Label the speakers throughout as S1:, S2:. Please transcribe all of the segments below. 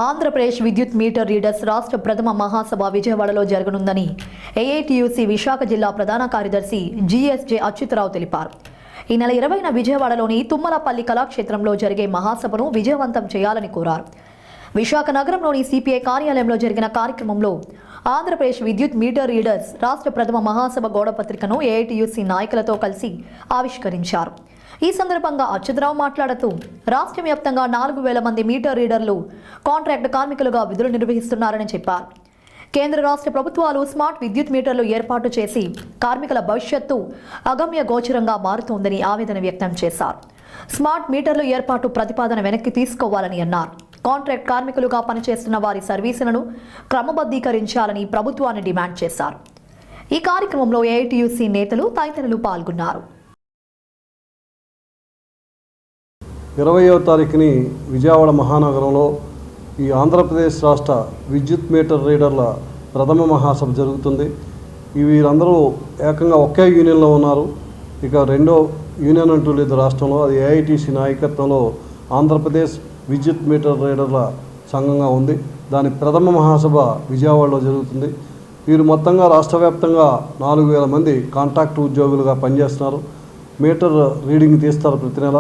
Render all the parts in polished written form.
S1: ఆంధ్రప్రదేశ్ విద్యుత్ metre readers రాష్ట్ర ప్రథమ మహాసభ విజయవాడలో జరగనుందని ఏఐటీయూసీ విశాఖ జిల్లా ప్రధాన కార్యదర్శి జీఎస్జే అచ్యుతరావు తెలిపారు. ఈ నెల 20న విజయవాడలోని తుమ్మలపల్లి కళాక్షేత్రంలో జరిగే మహాసభను విజయవంతం చేయాలని కోరారు. విశాఖ నగరంలోని సిపిఐ కార్యాలయంలో జరిగిన కార్యక్రమంలో ఆంధ్రప్రదేశ్ విద్యుత్ మీటర్ రీడర్స్ రాష్ట్ర ప్రథమ మహాసభ గోడపత్రికను ఏఐటీయూసీ నాయకులతో కలిసి ఆవిష్కరించారు. ఈ సందర్భంగా అచ్యుతరావు మాట్లాడుతూ రాష్ట్ర వ్యాప్తంగా 4,000 మంది మీటర్ రీడర్లు కాంట్రాక్ట్ కార్మికులుగా విధులు నిర్వహిస్తున్నారని చెప్పారు. కేంద్ర రాష్ట్ర ప్రభుత్వాలు స్మార్ట్ విద్యుత్ మీటర్లు ఏర్పాటు చేసి కార్మికుల భవిష్యత్తు అగమ్య గోచరంగా మారుతోందని ఆవేదన వ్యక్తం చేశారు. స్మార్ట్ మీటర్లు ఏర్పాటు ప్రతిపాదన వెనక్కి తీసుకోవాలని అన్నారు. కాంట్రాక్ట్ కార్మికులుగా పనిచేస్తున్న వారి సర్వీసులను క్రమబద్ధీకరించాలని ప్రభుత్వాన్ని డిమాండ్ చేశారు. ఈ కార్యక్రమంలో ఏఐటీయూసీ నేతలు తదితరులు పాల్గొన్నారు.
S2: 20వ తారీఖుని విజయవాడ మహానగరంలో ఈ ఆంధ్రప్రదేశ్ రాష్ట్ర విద్యుత్ మీటర్ రీడర్ల ప్రథమ మహాసభ జరుగుతుంది. వీరందరూ ఏకంగా ఒకే యూనియన్లో ఉన్నారు. ఇక రెండో యూనియన్ అంటూ లేదు రాష్ట్రంలో. అది ఏఐటీసీ నాయకత్వంలో ఆంధ్రప్రదేశ్ విద్యుత్ మీటర్ రీడర్ల సంఘంగా ఉంది. దాని ప్రథమ మహాసభ విజయవాడలో జరుగుతుంది. వీరు మొత్తంగా రాష్ట్ర వ్యాప్తంగా 4,000 మంది కాంట్రాక్ట్ ఉద్యోగులుగా పనిచేస్తున్నారు. మీటర్ రీడింగ్ తీస్తారు ప్రతి నెల.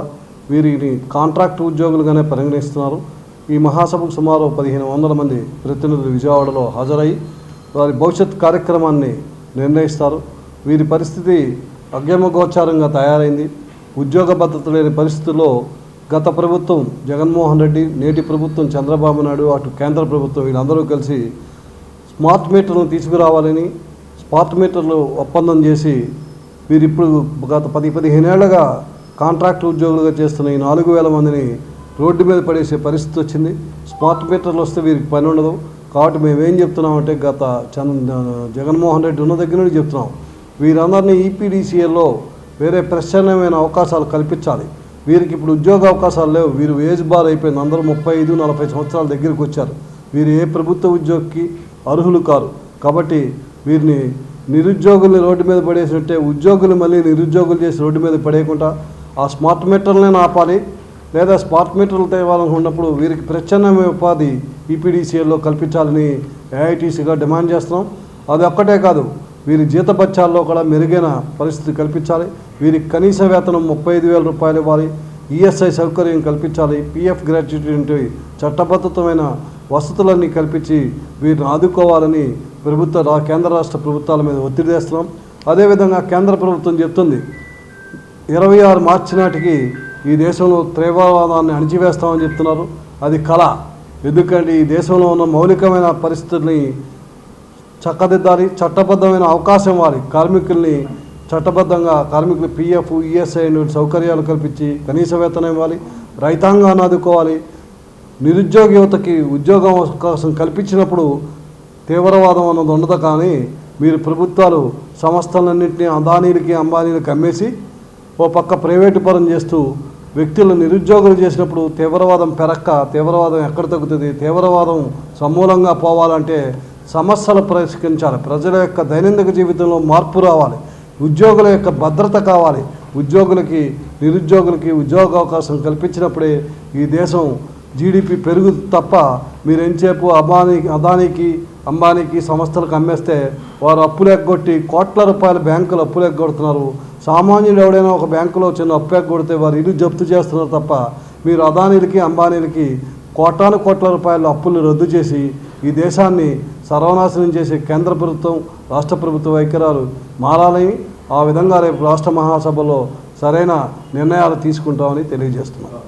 S2: వీరిని కాంట్రాక్ట్ ఉద్యోగులుగానే పరిగణిస్తున్నారు. ఈ మహాసభకు సుమారు 1,500 మంది ప్రతినిధులు విజయవాడలో హాజరై వారి భవిష్యత్ కార్యక్రమాన్ని నిర్ణయిస్తారు. వీరి పరిస్థితి అగమ్యగోచారంగా తయారైంది. ఉద్యోగ భద్రత లేని పరిస్థితుల్లో గత ప్రభుత్వం జగన్మోహన్ రెడ్డి, నేటి ప్రభుత్వం చంద్రబాబు నాయుడు, అటు కేంద్ర ప్రభుత్వం వీళ్ళందరూ కలిసి స్మార్ట్ మీటర్లను తీసుకురావాలని స్మార్ట్ మీటర్లు ఒప్పందం చేసి వీరిప్పుడు గత 10-15 ఏళ్లుగా కాంట్రాక్ట్ ఉద్యోగులుగా చేస్తున్న ఈ 4,000 మందిని రోడ్డు మీద పడేసే పరిస్థితి వచ్చింది. స్మార్ట్ మీటర్లు వస్తే వీరికి పని ఉండదు. కాబట్టి మేమేం చెప్తున్నామంటే గత జగన్మోహన్ రెడ్డి ఉన్న దగ్గర నుండి చెప్తున్నాం, వీరందరినీ ఈపీడీసీఎల్లో వేరే ప్రత్యామ్నాయమైన అవకాశాలు కల్పించాలి. వీరికి ఇప్పుడు ఉద్యోగ అవకాశాలు లేవు. వీరు ఏజ్ బార్ అయిపోయింది. అందరూ 35-40 సంవత్సరాల దగ్గరికి వచ్చారు. వీరు ఏ ప్రభుత్వ ఉద్యోగికి అర్హులు కారు. కాబట్టి వీరిని నిరుద్యోగుల్ని రోడ్డు మీద పడేసినట్టే ఉద్యోగులు మళ్ళీ నిరుద్యోగులు చేసి రోడ్డు మీద పడేయకుండా ఆ స్మార్ట్ మీటర్లనే ఆపాలి. లేదా స్మార్ట్ మీటర్లు తేవాలనుకున్నప్పుడు వీరికి ప్రత్యామ్నాయ ఉపాధి ఈపీడీసీఎల్లో కల్పించాలని ఏఐటీసీగా డిమాండ్ చేస్తున్నాం. అది ఒక్కటే కాదు, వీరి జీతభత్యాల్లో కూడా మెరుగైన పరిస్థితి కల్పించాలి. వీరికి కనీస వేతనం 35,000 రూపాయలు ఇవ్వాలి. ఈఎస్ఐ సౌకర్యం కల్పించాలి. పీఎఫ్ గ్రాట్యుటీ చట్టబద్ధతమైన వసతులన్నీ కల్పించి వీరిని ఆదుకోవాలని కేంద్ర రాష్ట్ర ప్రభుత్వాల మీద ఒత్తిడి చేస్తున్నాం. అదేవిధంగా కేంద్ర ప్రభుత్వం చెప్తుంది 26 మార్చి నాటికి ఈ దేశంలో తీవ్రవాదాన్ని అణిచివేస్తామని చెప్తున్నారు. అది కళ. ఎందుకంటే ఈ దేశంలో ఉన్న మౌలికమైన పరిస్థితుల్ని చక్కదిద్దాలి. చట్టబద్ధమైన అవకాశం ఇవ్వాలి. కార్మికుల్ని చట్టబద్ధంగా కార్మికులు పీఎఫ్, ఈఎస్ఐ సౌకర్యాలు కల్పించి కనీస వేతనం ఇవ్వాలి. రైతాంగాన్ని ఆదుకోవాలి. నిరుద్యోగ యువతకి ఉద్యోగం అవకాశం కల్పించినప్పుడు తీవ్రవాదం అన్నది ఉండదు. కానీ మీరు ప్రభుత్వాలు సంస్థలన్నింటినీ అదానీలకి, అంబానీలకి అమ్మేసి ఓ పక్క ప్రైవేటు పరం చేస్తూ వ్యక్తులను నిరుద్యోగులు చేసినప్పుడు తీవ్రవాదం తీవ్రవాదం ఎక్కడ తగ్గుతుంది? తీవ్రవాదం సమూలంగా పోవాలంటే సమస్యలు పరిష్కరించాలి. ప్రజల యొక్క దైనందిక జీవితంలో మార్పు రావాలి. ఉద్యోగుల యొక్క భద్రత కావాలి. ఉద్యోగులకి, నిరుద్యోగులకి ఉద్యోగ అవకాశం కల్పించినప్పుడే ఈ దేశం జీడిపి పెరుగుతుంది తప్ప మీరెంచేపు అదానీకి, అంబానీకి సంస్థలకు అమ్మేస్తే వారు అప్పులు ఎగ్గొట్టి కోట్ల రూపాయల బ్యాంకులు అప్పులు ఎగ్గొడుతున్నారు. సామాన్యుడు ఎవడైనా ఒక బ్యాంకులో చిన్న అప్పు ఎగ్గొడితే వారు ఇల్లు జప్తు చేస్తున్నారు తప్ప మీరు అదానీలకి, అంబానీలకి కోట్ల రూపాయల అప్పులు రద్దు చేసి ఈ దేశాన్ని సర్వనాశనం చేసే కేంద్ర ప్రభుత్వం, రాష్ట్ర ప్రభుత్వ వైఖరాలు మారాలని, ఆ విధంగా రేపు రాష్ట్ర మహాసభలో సరైన నిర్ణయాలు తీసుకుంటామని తెలియజేస్తున్నారు.